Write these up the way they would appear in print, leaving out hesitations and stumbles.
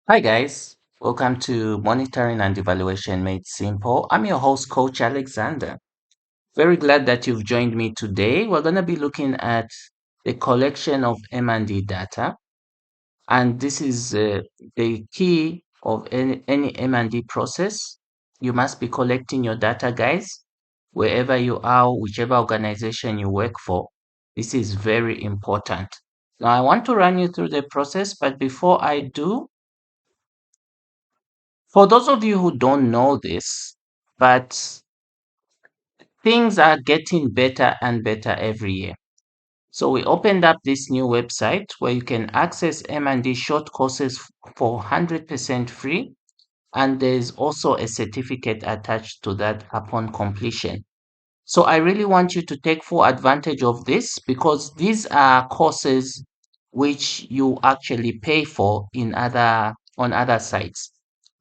Hi guys, welcome to Monitoring and Evaluation Made Simple. I'm your host, Coach Alexander. Very glad that you've joined me today. We're going to be looking at the collection of M&D data, and this is the key of any M&D process. You must be collecting your data, guys, wherever you are, whichever organization you work for. This is very important. Now, I want to run you through the process, but before I do, for those of you who don't know this, but things are getting better and better every year. So we opened up this new website where you can access M&D short courses for 100% free. And there's also a certificate attached to that upon completion. So I really want you to take full advantage of this because these are courses which you actually pay for in other on other sites.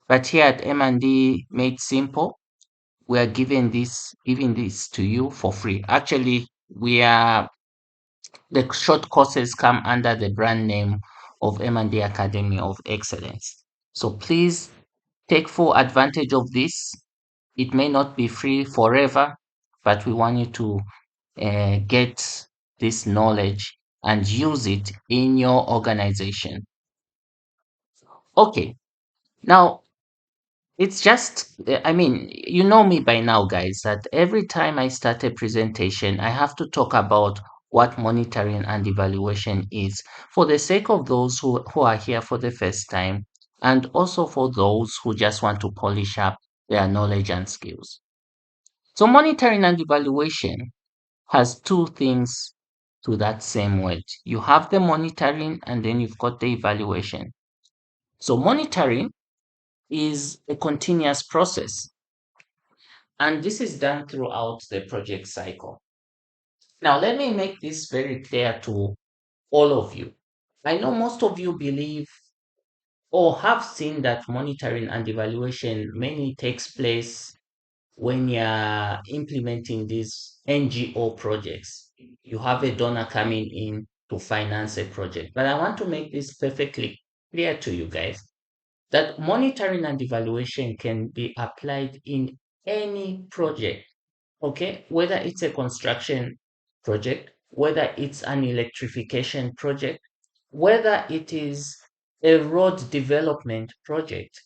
But here at M&D Made Simple, we are giving this to you for free. Actually, we are the short courses come under the brand name of M&D Academy of Excellence. So please take full advantage of this. It may not be free forever, but we want you to get this knowledge and use it in your organization. Okay, now it's just, I mean, you know me by now, guys, that every time I start a presentation, I have to talk about what monitoring and evaluation is for the sake of those who are here for the first time and also for those who just want to polish up their knowledge and skills. So, monitoring and evaluation has two things to that same word. You have the monitoring and then you've got the evaluation. So, monitoring is a continuous process. And this is done throughout the project cycle. Now, let me make this very clear to all of you. I know most of you believe or have seen that monitoring and evaluation mainly takes place when you're implementing these NGO projects. You have a donor coming in to finance a project. But I want to make this perfectly clear to you guys that monitoring and evaluation can be applied in any project. Okay, whether it's a construction project, whether it's an electrification project, whether it is a road development project,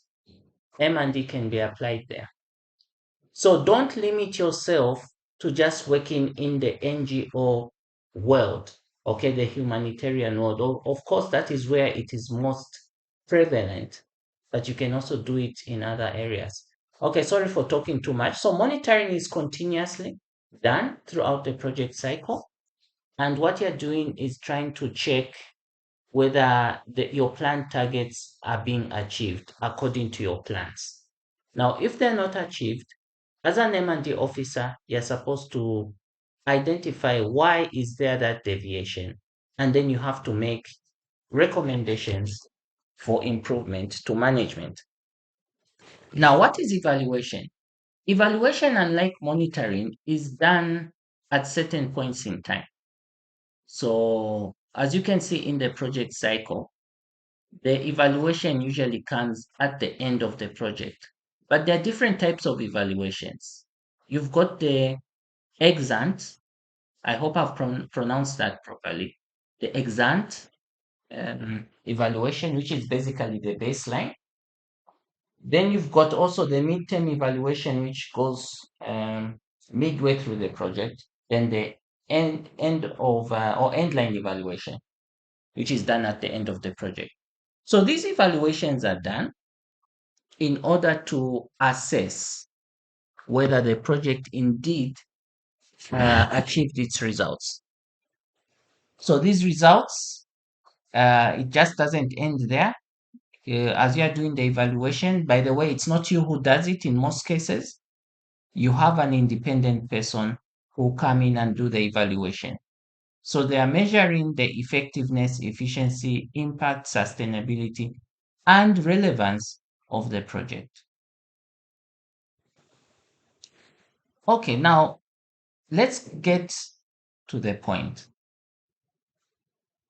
M&D can be applied there. So don't limit yourself to just working in the NGO world, okay, the humanitarian world. Of course, that is where it is most prevalent, but you can also do it in other areas. Okay, sorry for talking too much. So monitoring is continuously done throughout the project cycle. And what you're doing is trying to check whether your planned targets are being achieved according to your plans. Now, if they're not achieved, as an M&D officer, you're supposed to identify why is there that deviation, and then you have to make recommendations for improvement to management. Now, what is evaluation? Evaluation, unlike monitoring, is done at certain points in time. So, as you can see in the project cycle, the evaluation usually comes at the end of the project. But there are different types of evaluations. You've got the ex ante. I hope I've pronounced that properly. The ex ante evaluation, which is basically the baseline. Then you've got also the midterm evaluation, which goes midway through the project. Then the end of or end line evaluation, which is done at the end of the project. So these evaluations are done in order to assess whether the project indeed achieved its results. So these results, it just doesn't end there. As you are doing the evaluation, by the way, it's not you who does it in most cases. You have an independent person who come in and do the evaluation. So they are measuring the effectiveness, efficiency, impact, sustainability, and relevance of the project. Okay, now let's get to the point.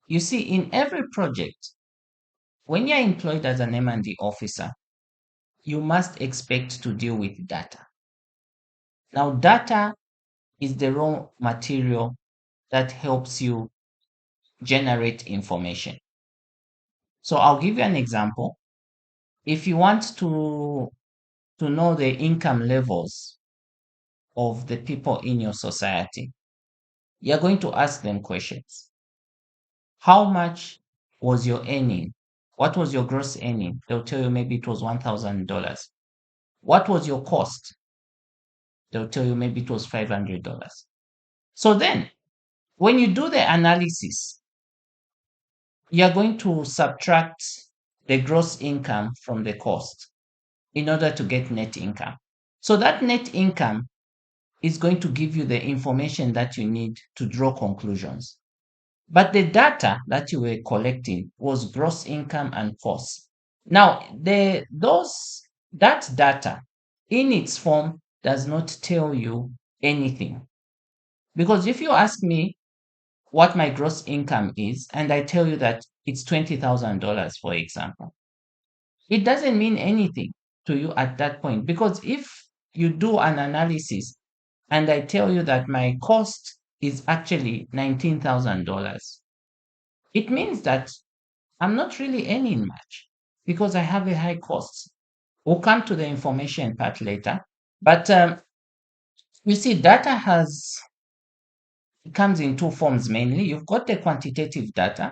You see, in every project, when you're employed as an M&D officer, you must expect to deal with data. Now, data is the raw material that helps you generate information. So I'll give you an example. If you want to know the income levels of the people in your society, you're going to ask them questions. How much was your earning? What was your gross earning? They'll tell you maybe it was $1,000. What was your cost? They'll tell you maybe it was $500. So then, when you do the analysis, you're going to subtract the gross income from the cost in order to get net income. So that net income is going to give you the information that you need to draw conclusions. But the data that you were collecting was gross income and cost. Now, that data in its form does not tell you anything. Because if you ask me what my gross income is, and I tell you that it's $20,000, for example, it doesn't mean anything to you at that point. Because if you do an analysis and I tell you that my cost is actually $19,000, it means that I'm not really earning much because I have a high cost. We'll come to the information part later. But you see, data comes in two forms mainly. You've got the quantitative data.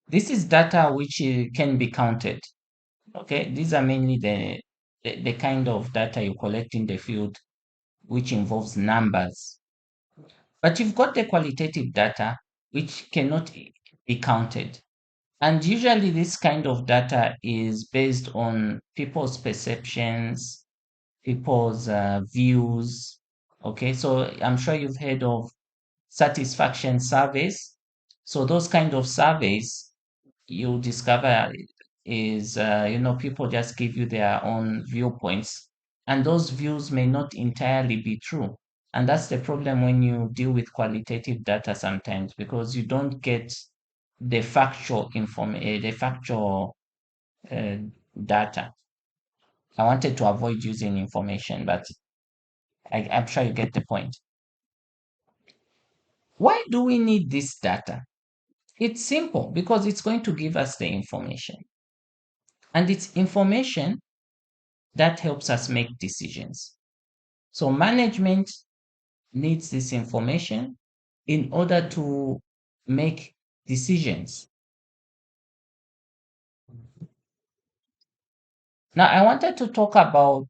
This is data which can be counted. Okay, these are mainly the kind of data you collect in the field, which involves numbers. But you've got the qualitative data, which cannot be counted. And usually, this kind of data is based on people's perceptions, people's views. Okay, so I'm sure you've heard of satisfaction surveys. So those kind of surveys you'll discover is people just give you their own viewpoints, and those views may not entirely be true. And that's the problem when you deal with qualitative data sometimes, because you don't get the factual uh, data. I wanted to avoid using information, but I'm sure you get the point. Why do we need this data? It's simple because it's going to give us the information. And it's information that helps us make decisions. So management needs this information in order to make decisions. Now, I wanted to talk about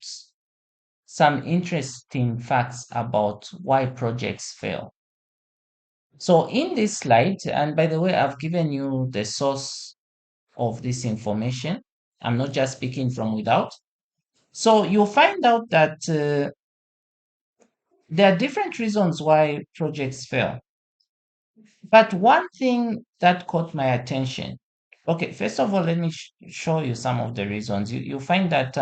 some interesting facts about why projects fail. So, in this slide, and by the way, I've given you the source of this information. I'm not just speaking from without. So, you'll find out that there are different reasons why projects fail. But one thing that caught my attention, okay, first of all, let me show you some of the reasons. You find that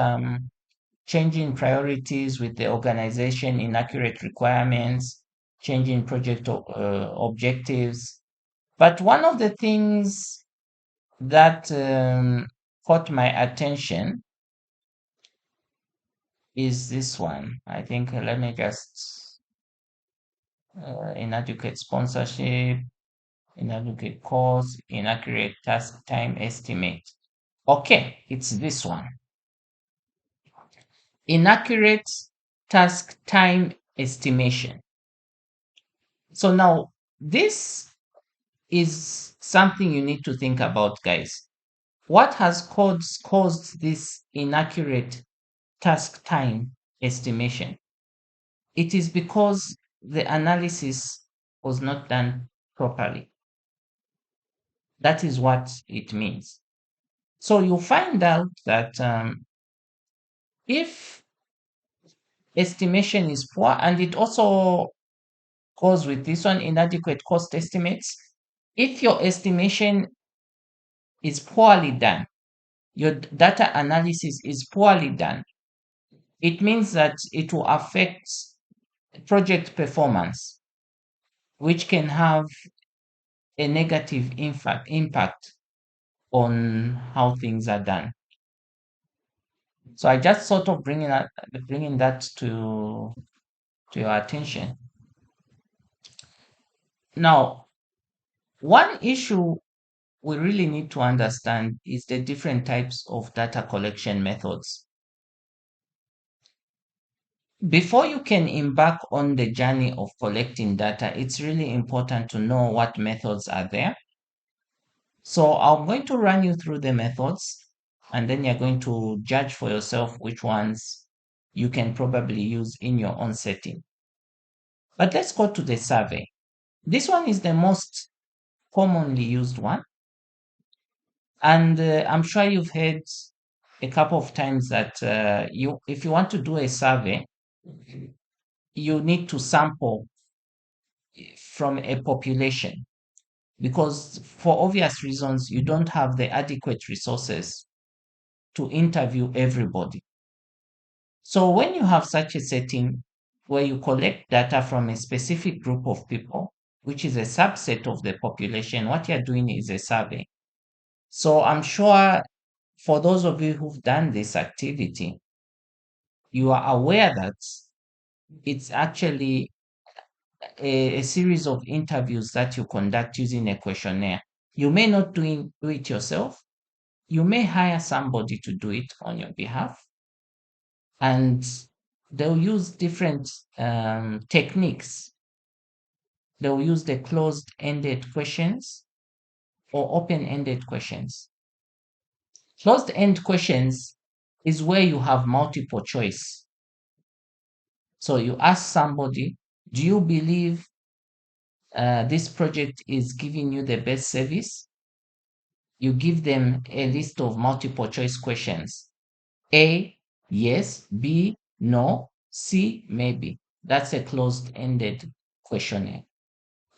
changing priorities with the organization, inaccurate requirements, changing project objectives. But one of the things that caught my attention is this one. I think let me just inadequate sponsorship, inadequate cost, inaccurate task time estimate. Okay, it's this one. Inaccurate task time estimation. So now this is something you need to think about, guys. What has caused this inaccurate task time estimation? It is because the analysis was not done properly. That is what it means. So you find out that if estimation is poor, and it also goes with this one, inadequate cost estimates. If your estimation is poorly done, your data analysis is poorly done, it means that it will affect project performance, which can have a negative impact on how things are done. So I just sort of bringing that to your attention. Now, one issue we really need to understand is the different types of data collection methods. Before you can embark on the journey of collecting data, it's really important to know what methods are there. So I'm going to run you through the methods, and then you're going to judge for yourself which ones you can probably use in your own setting. But let's go to the survey. This one is the most commonly used one. And I'm sure you've heard a couple of times that if you want to do a survey, you need to sample from a population because for obvious reasons, you don't have the adequate resources to interview everybody. So when you have such a setting where you collect data from a specific group of people, which is a subset of the population, what you're doing is a survey. So I'm sure for those of you who've done this activity, you are aware that it's actually a series of interviews that you conduct using a questionnaire. You may not do it yourself. You may hire somebody to do it on your behalf, and they'll use different techniques. They'll use the closed-ended questions or open-ended questions. Closed-end questions is where you have multiple choice. So you ask somebody, do you believe this project is giving you the best service? You give them a list of multiple choice questions. A, yes. B, no. C, maybe. That's a closed-ended questionnaire.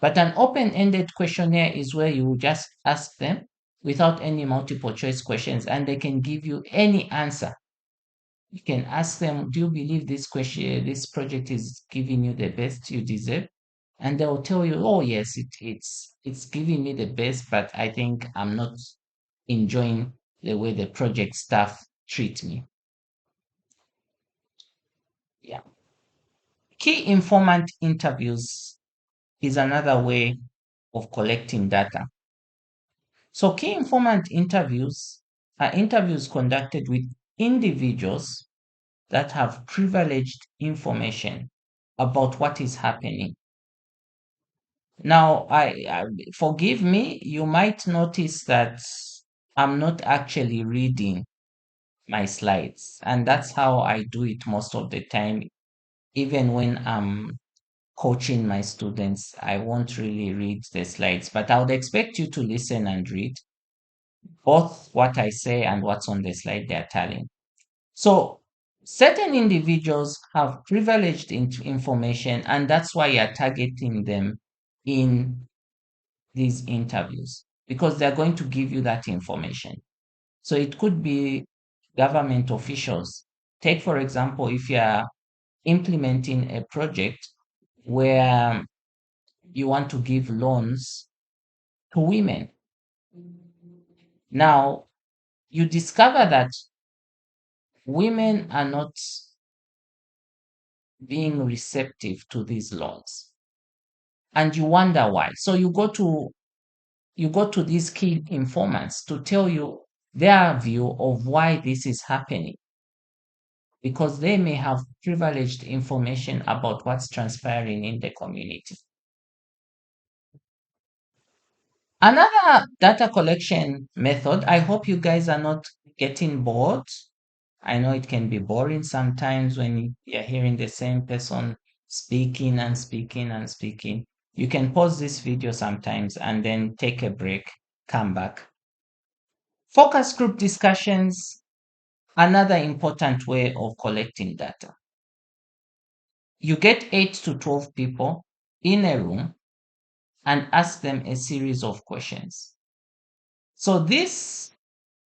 But an open-ended questionnaire is where you just ask them without any multiple choice questions and they can give you any answer. You can ask them, do you believe this project is giving you the best you deserve? And they'll tell you, oh yes, it's giving me the best, but I think I'm not enjoying the way the project staff treat me. Yeah. Key informant interviews is another way of collecting data. So key informant interviews are interviews conducted with individuals that have privileged information about what is happening. Now, I forgive me, you might notice that I'm not actually reading my slides, and that's how I do it most of the time. Even when I'm coaching my students, I won't really read the slides, but I would expect you to listen and read both what I say and what's on the slide they're telling. So certain individuals have privileged information, and that's why you're targeting them in these interviews because they're going to give you that information. So it could be government officials. Take, for example, if you're implementing a project where you want to give loans to women. Now, you discover that women are not being receptive to these loans and you wonder why. So you go to these key informants to tell you their view of why this is happening because they may have privileged information about what's transpiring in the community. Another data collection method, I hope you guys are not getting bored. I know it can be boring sometimes when you're hearing the same person speaking and speaking and speaking. You can pause this video sometimes and then take a break, come back. Focus group discussions, another important way of collecting data. You get 8 to 12 people in a room and ask them a series of questions. So this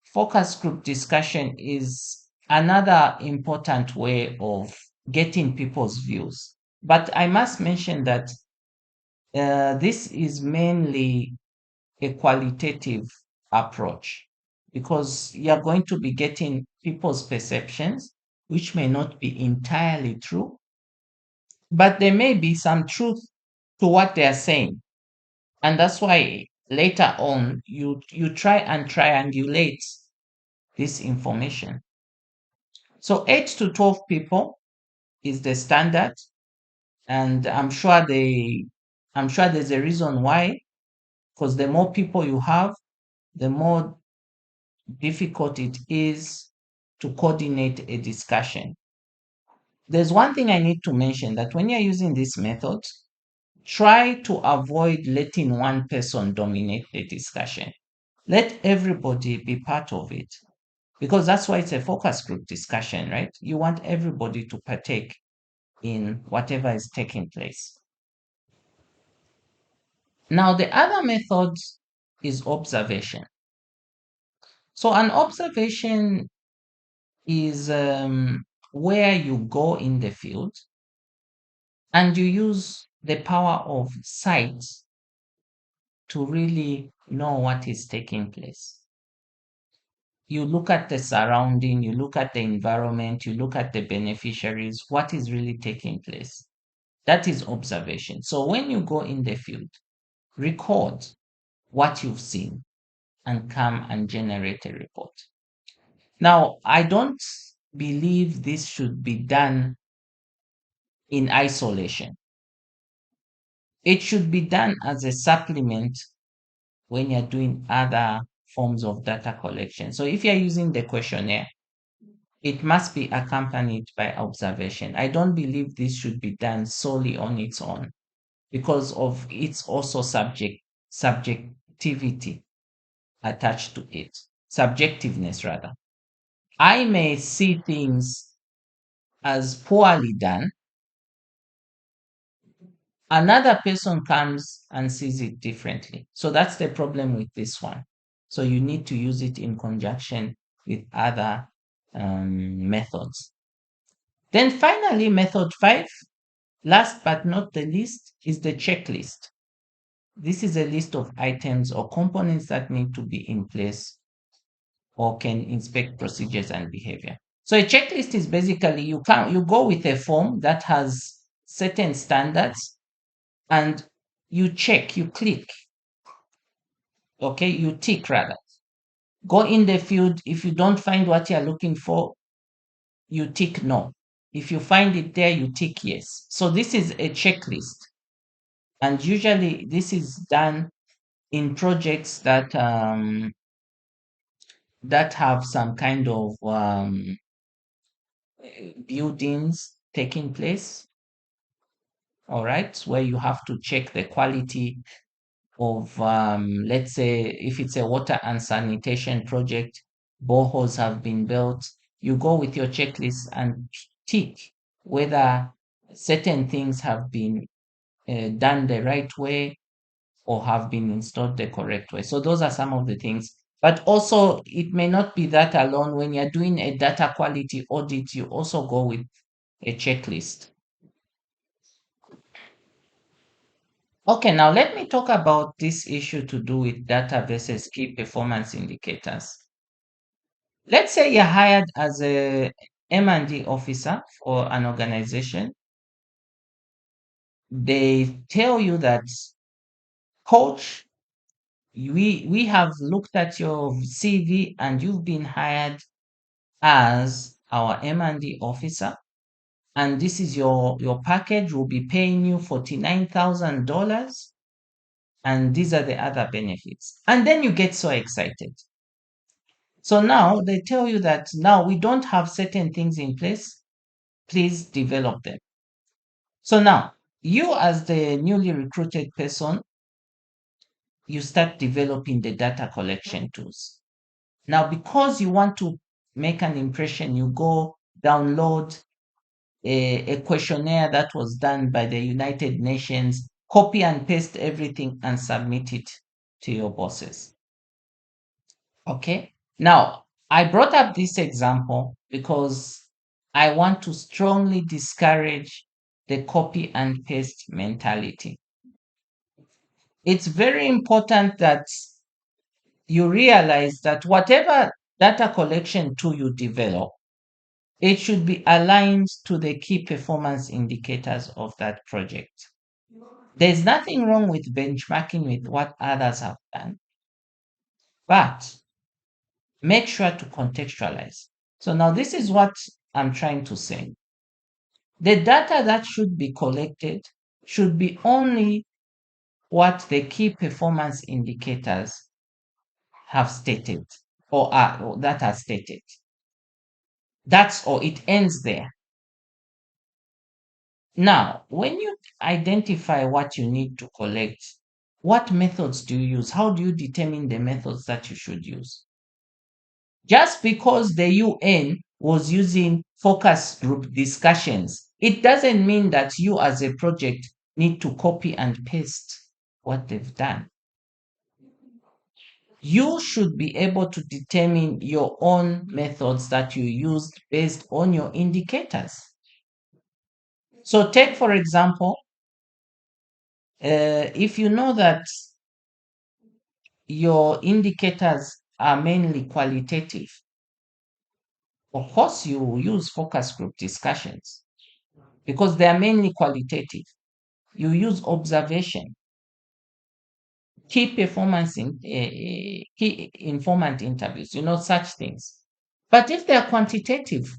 focus group discussion is another important way of getting people's views. But I must mention that this is mainly a qualitative approach. because you're going to be getting people's perceptions, which may not be entirely true, but there may be some truth to what they're saying. And that's why later on you try and triangulate this information. So 8 to 12 people is the standard, and I'm sure there's a reason why, because the more people you have, the more difficult it is to coordinate a discussion. There's one thing I need to mention, that when you're using this method, try to avoid letting one person dominate the discussion. Let everybody be part of it, because that's why it's a focus group discussion, right? You want everybody to partake in whatever is taking place. Now, the other method is observation. So, an observation is where you go in the field and you use the power of sight to really know what is taking place. You look at the surrounding, you look at the environment, you look at the beneficiaries, what is really taking place. That is observation. So when you go in the field, record what you've seen and come and generate a report. Now, I don't believe this should be done in isolation. It should be done as a supplement when you're doing other forms of data collection. So if you're using the questionnaire, it must be accompanied by observation. I don't believe this should be done solely on its own because of its also subjectivity attached to it, subjectiveness rather. I may see things as poorly done. Another person comes and sees it differently. So that's the problem with this one. So you need to use it in conjunction with other methods. Then finally, method 5, last but not the least, is the checklist. This is a list of items or components that need to be in place or can inspect procedures and behavior. So a checklist is basically you go with a form that has certain standards and you check, you click, okay, you tick rather. Go in the field. If you don't find what you're looking for, you tick no. If you find it there, you tick yes. So this is a checklist. And usually this is done in projects that have some kind of buildings taking place, all right, where you have to check the quality of, let's say, if it's a water and sanitation project, boreholes have been built. You go with your checklist and tick whether certain things have been done the right way or have been installed the correct way. So those are some of the things. But also, it may not be that alone. When you're doing a data quality audit, you also go with a checklist. Okay, now let me talk about this issue to do with data versus key performance indicators. Let's say you're hired as a M&D officer for an organization. They tell you that, coach, we have looked at your CV and you've been hired as our M&D officer, and this is your package. We'll be paying you $49,000, and these are the other benefits. And then you get so excited. So now they tell you that now we don't have certain things in place. Please develop them. So now you, as the newly recruited person, you start developing the data collection tools. Now, because you want to make an impression, you go download a questionnaire that was done by the United Nations, copy and paste everything and submit it to your bosses. Okay. Now, I brought up this example because I want to strongly discourage the copy and paste mentality. It's very important that you realize that whatever data collection tool you develop, it should be aligned to the key performance indicators of that project. There's nothing wrong with benchmarking with what others have done, but make sure to contextualize. So now this is what I'm trying to say. The data that should be collected should be only what the key performance indicators have stated or that are stated. That's all, it ends there. Now, when you identify what you need to collect, what methods do you use? How do you determine the methods that you should use? Just because the UN was using focus group discussions, it doesn't mean that you as a project need to copy and paste what they've done. You should be able to determine your own methods that you use based on your indicators. So take, for example, if you know that your indicators are mainly qualitative, of course you will use focus group discussions because they are mainly qualitative. You use observation, key informant interviews, such things. But if they are quantitative,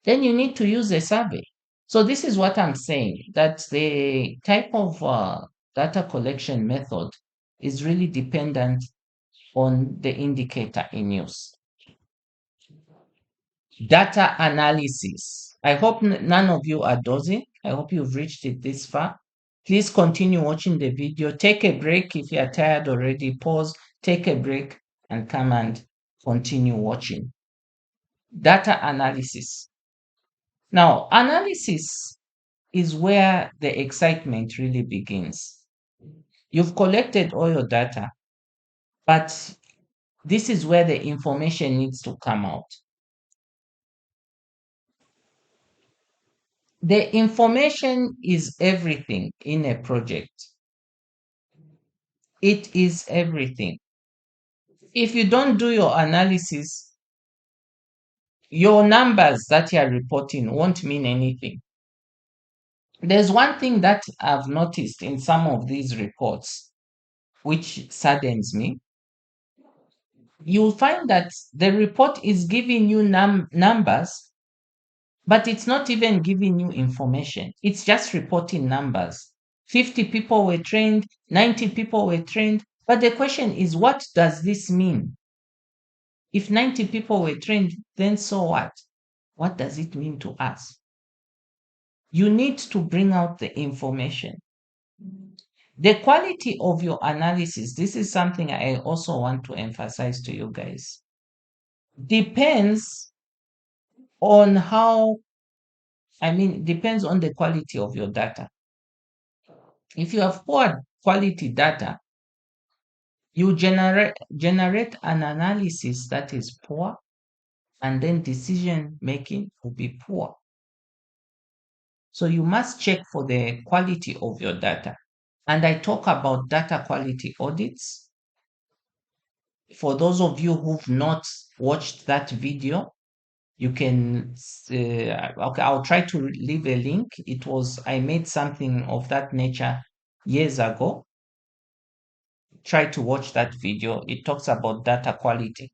then you need to use a survey. So this is what I'm saying, that the type of data collection method is really dependent on the indicator in use. Data analysis. I hope none of you are dozing. I hope you've reached it this far. Please continue watching the video. Take a break if you are tired already. Pause, take a break, and come and continue watching. Data analysis. Now, analysis is where the excitement really begins. You've collected all your data, but this is where the information needs to come out. The information is everything in a project. It is everything. If you don't do your analysis, your numbers that you are reporting won't mean anything. There's one thing that I've noticed in some of these reports, which saddens me. You'll find that the report is giving you numbers, but it's not even giving you information. It's just reporting numbers. 50 people were trained, 90 people were trained. But the question is, what does this mean? If 90 people were trained, then so what? What does it mean to us? You need to bring out the information. The quality of your analysis, this is something I also want to emphasize to you guys, depends on depends on the quality of your data. If you have poor quality data, you generate an analysis that is poor, and then decision making will be poor. So you must check for the quality of your data. And I talk about data quality audits. For those of you who've not watched that video, you can, okay, I'll try to leave a link. I made something of that nature years ago. Try to watch that video. It talks about data quality.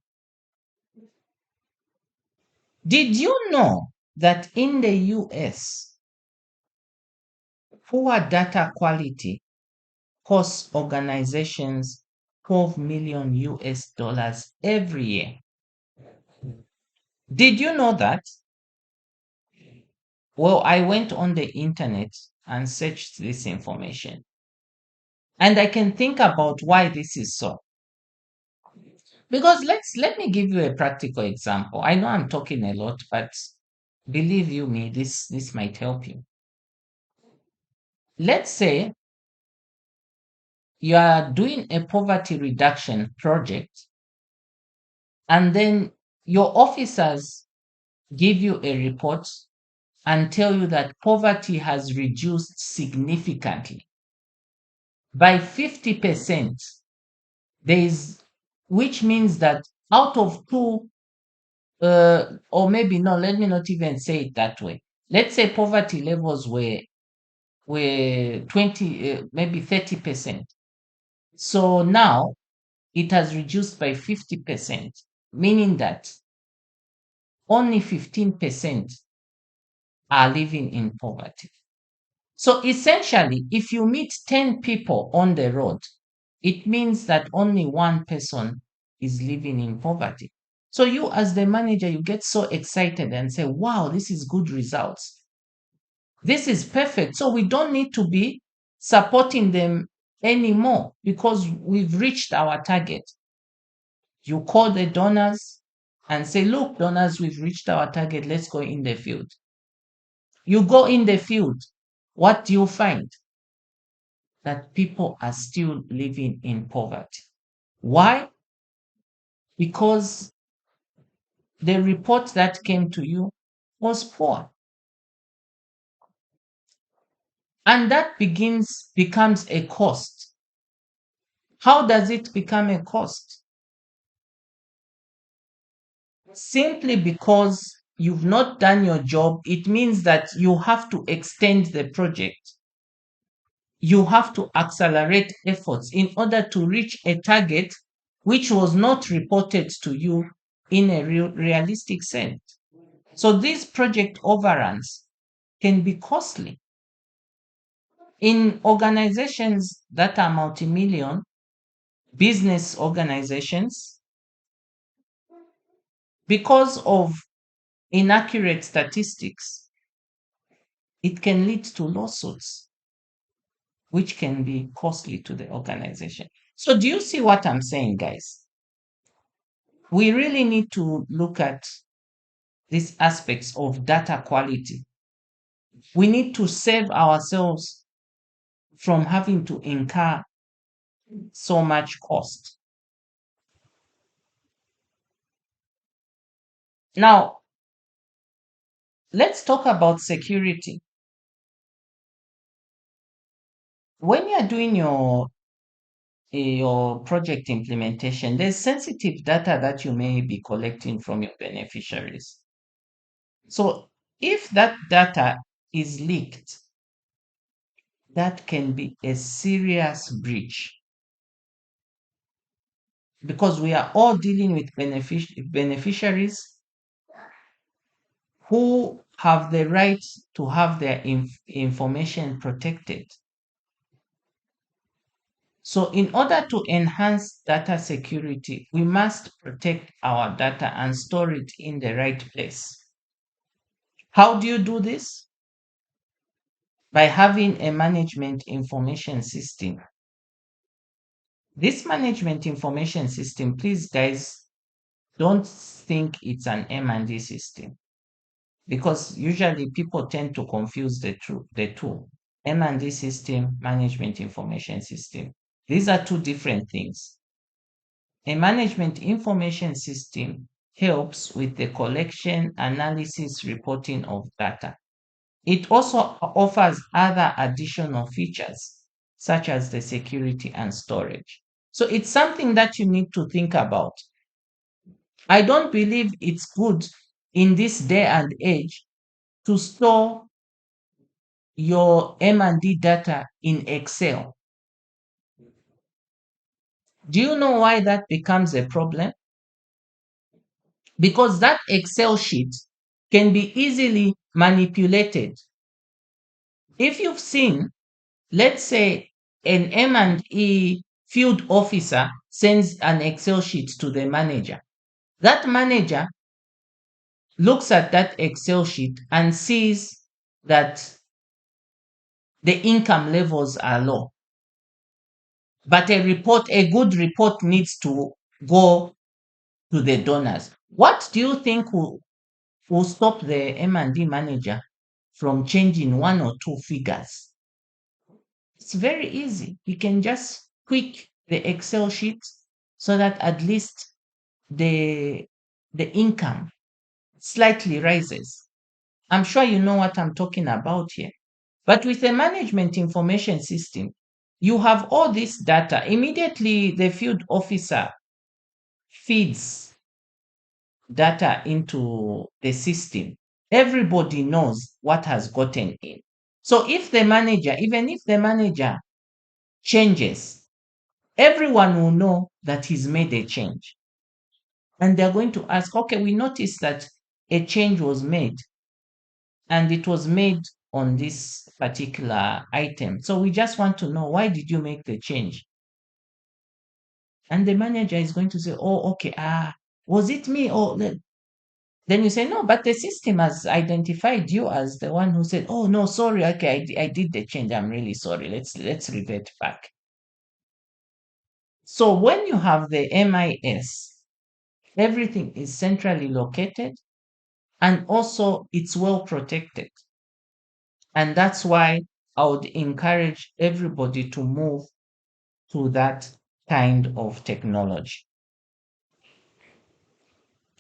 Did you know that in the US, poor data quality costs organizations 12 million US dollars every year? Did you know that? Well, I went on the internet and searched this information. And I can think about why this is so. Because let me give you a practical example. I know I'm talking a lot, but believe you me, this might help you. Let's say you are doing a poverty reduction project, and then your officers give you a report and tell you that poverty has reduced significantly by 50%. There is which means that out of two, or maybe no, let me not even say it that way. Let's say poverty levels were 20, maybe 30%. So now it has reduced by 50%, meaning that only 15% are living in poverty. So essentially, if you meet 10 people on the road, it means that only one person is living in poverty. So you as the manager, you get so excited and say, wow, this is good results. This is perfect. So we don't need to be supporting them anymore because we've reached our target. You call the donors and say, look, donors, we've reached our target. Let's go in the field. You go in the field. What do you find? That people are still living in poverty. Why? Because the report that came to you was poor. And that becomes a cost. How does it become a cost? Simply because you've not done your job, it means that you have to extend the project. You have to accelerate efforts in order to reach a target which was not reported to you in a realistic sense. So these project overruns can be costly. In organizations that are multi-million, business organizations, because of inaccurate statistics, it can lead to lawsuits, which can be costly to the organization. So, do you see what I'm saying, guys? We really need to look at these aspects of data quality. We need to save ourselves from having to incur so much cost. Now, let's talk about security. When you are doing your project implementation, there's sensitive data that you may be collecting from your beneficiaries. So if that data is leaked, that can be a serious breach because we are all dealing with beneficiaries who have the right to have their information protected. So, in order to enhance data security, we must protect our data and store it in the right place. How do you do this? By having a management information system. This management information system, please, guys, don't think it's an M&D system because usually people tend to confuse the two. M&D system, management information system. These are two different things. A management information system helps with the collection, analysis, reporting of data. It also offers other additional features such as the security and storage. So it's something that you need to think about. I don't believe it's good in this day and age to store your M&D data in Excel. Do you know why that becomes a problem? Because that Excel sheet can be easily manipulated. If you've seen, let's say an M&E field officer sends an Excel sheet to the manager. That manager looks at that Excel sheet and sees that the income levels are low. But a good report needs to go to the donors. What do you think will stop the M&D manager from changing one or two figures? It's very easy. He can just tweak the Excel sheet so that at least the the income slightly rises. I'm sure you know what I'm talking about here. But with a management information system, you have all this data. Immediately, the field officer feeds data into the system, everybody knows what has gotten in. So if the manager, even if the manager changes, everyone will know that he's made a change. And they're going to ask, okay, we noticed that a change was made and it was made on this particular item. So we just want to know, why did you make the change? And the manager is going to say, oh, okay, was it me? Or then you say, no, but the system has identified you as the one who said, oh, no, sorry, okay, I did the change. I'm really sorry. Let's revert back. So when you have the MIS, everything is centrally located and also it's well protected. And that's why I would encourage everybody to move to that kind of technology.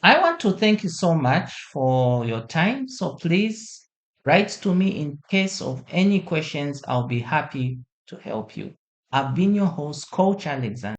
I want to thank you so much for your time. So please write to me in case of any questions. I'll be happy to help you. I've been your host, Coach Alexander.